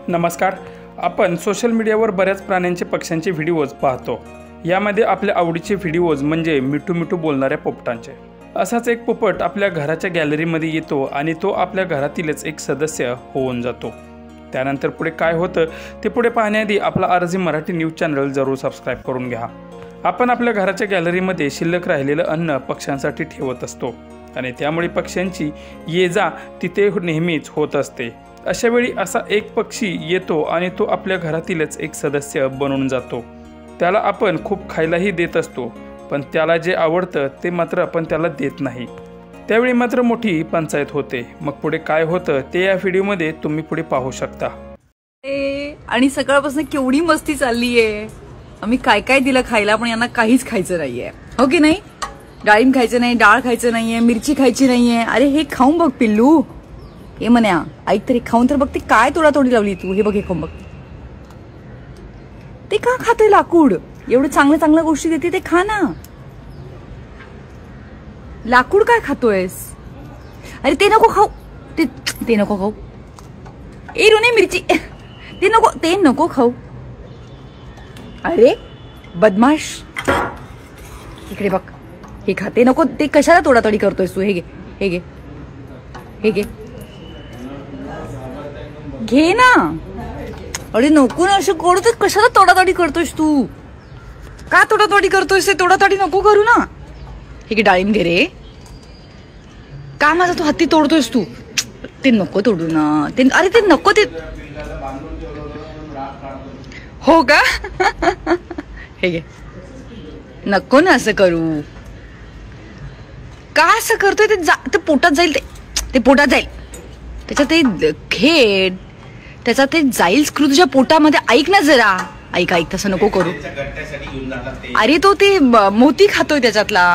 नमस्कार. आपण सोशल मीडियावर बऱ्याच प्राण्यांचे पक्ष्यांचे व्हिडिओज पाहतो. यामध्ये आपल्या आवडीचे व्हिडिओज म्हणजे मिठू मिठू बोलणाऱ्या पोपटांचे. असाच एक पोपट आपल्या घराच्या गॅलरीमध्ये येतो आणि तो आपल्या घरातीलच एक सदस्य होऊन जातो. त्यानंतर पुढे काय होतं ते पुढे पाहण्याआधी आपला आरजी मराठी न्यूज चॅनल जरूर सबस्क्राईब करून घ्या. आपण आपल्या घराच्या गॅलरीमध्ये शिल्लक राहिलेलं अन्न पक्ष्यांसाठी ठेवत असतो आणि त्यामुळे पक्ष्यांची ये जा तिथे नेहमीच होत असते. अशा वेळी असा एक पक्षी येतो आणि तो आपल्या घरातीलच एक सदस्य बनून जातो. त्याला आपण खूप खायलाही देत असतो, पण त्याला जे आवडतं ते मात्र आपण त्याला देत नाही. त्यावेळी मात्र मोठी पंचायत होते. मग पुढे काय होतं ते या व्हिडिओमध्ये तुम्ही पुढे पाहू शकता. आणि सकाळपासून केवढी मस्ती चालली आहे. आम्ही काय काय दिलं खायला, पण यांना काहीच खायचं नाहीये. हो की नाही? डाळिंब खायचं नाही, डाळ खायचं नाहीये, मिरची खायची नाहीये. अरे हे खाऊन बघ पिल्लू. हे म्हण्या ऐक तरी, खाऊन तर बघ. ते काय तोडातोडी लावली तू. हे बघ, हे खाऊन बघ. ते का खातोय लाकूड? एवढं चांगल्या चांगल्या गोष्टी देते ते खा ना. लाकूड काय खातोयस? अरे ते नको खाऊ. ते नको खाऊ. ए रुने मिरची ते नको खाऊ. अरे बदमाश, इकडे बघ. हे खा. ते नको. ते कशाला तोडातोडी करतोयस तू? हे घे, हे घे, हे घे. घे ना. अरे नको ना असं करू. तर कशाला तोडातोडी करतोयस तू? का तोडातोडी करतोयस? ते तोडातोडी नको करू ना. हे घे, डाळिंब घे रे. का माझा तू हत्ती तोडतोयस तू? ते नको तोडू ना. ते अरे ते नको. ते हो का? हे घे. नको ना असं करू. का असं करतोय? ते पोटात जाईल. ते पोटात जाईल. त्याच्यात ते खेळ. त्याचा ते जाईल स्क्रू तुझ्या पोटामध्ये. ऐक ना जरा. ऐक ऐक, तसं नको करू. अरे तो ते मोती खातोय त्याच्यातला.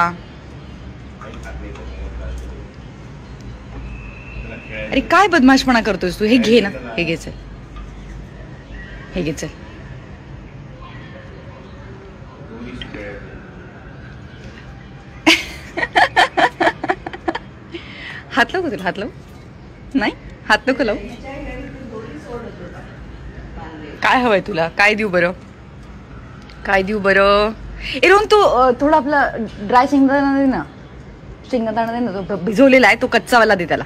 अरे काय बदमाशपणा करतोयस तू? हे घे ना. हे घे चल. हे घे चल. हात लावू तुला? हात लावू? नाही, हात नको लावू. काय हवंय तुला? काय देऊ बरं? काय देऊ बरं? एरोन तू थोडा आपला ड्राय शेंगदाणा दे ना. शेंगदाणा दे ना. तो भिजवलेला आहे, तो कच्चावाला दे त्याला.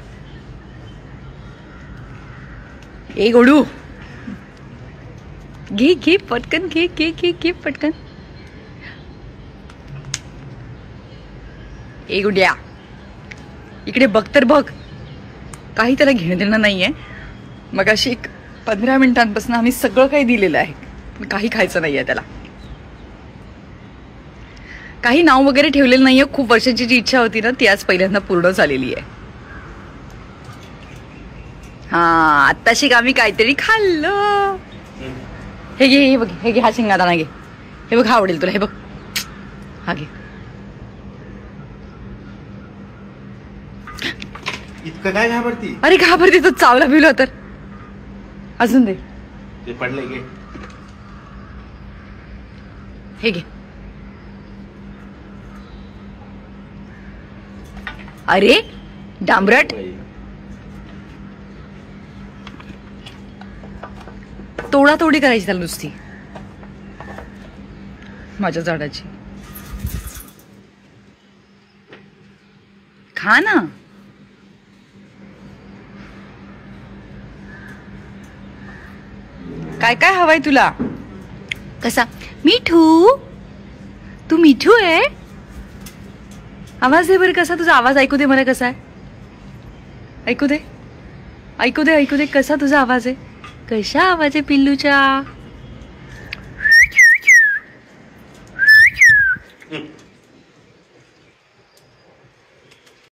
ए गोडू, घे घे पटकन. घे घे घे घे पटकन. ए गुड्या, इकडे बघ तर बघ. काही त्याला घेणं देणं नाहीये. मग अशी 15 मिनिटांपासून आम्ही सगळं काही दिलेलं आहे, पण काही खायचं नाहीये त्याला. काही नाव वगैरे ठेवलेलं नाहीये. खूप वर्षांची जी इच्छा होती ना, ती आज पहिल्यांदा पूर्ण झालेली आहे. हा, आत्ताशी आम्ही काहीतरी खाल्लं. हे घे, हे बघ. हे घे, हा शेंगादाणा घे. हे बघ, हा आवडेल तुला. हे बघ, हा घे. इतकं काय घाबरती? अरे घाबरती तो. चावला बिवला तर अजून दे. ते पडले घे. हे घे. अरे डांबरट, तोडातोडी करायची त्याला नुसती माझ्या झाडाची. खा ना. काय काय हवाय तुला? कसा मिठू? तू मिठू आहे? आवाज दे बरं. कसा तुझा आवाज ऐकू दे मला. कसा आहे? ऐकू दे, ऐकू दे, ऐकू दे. कसा तुझा आवाज आहे? कशा आवाज आहे पिल्लूचा?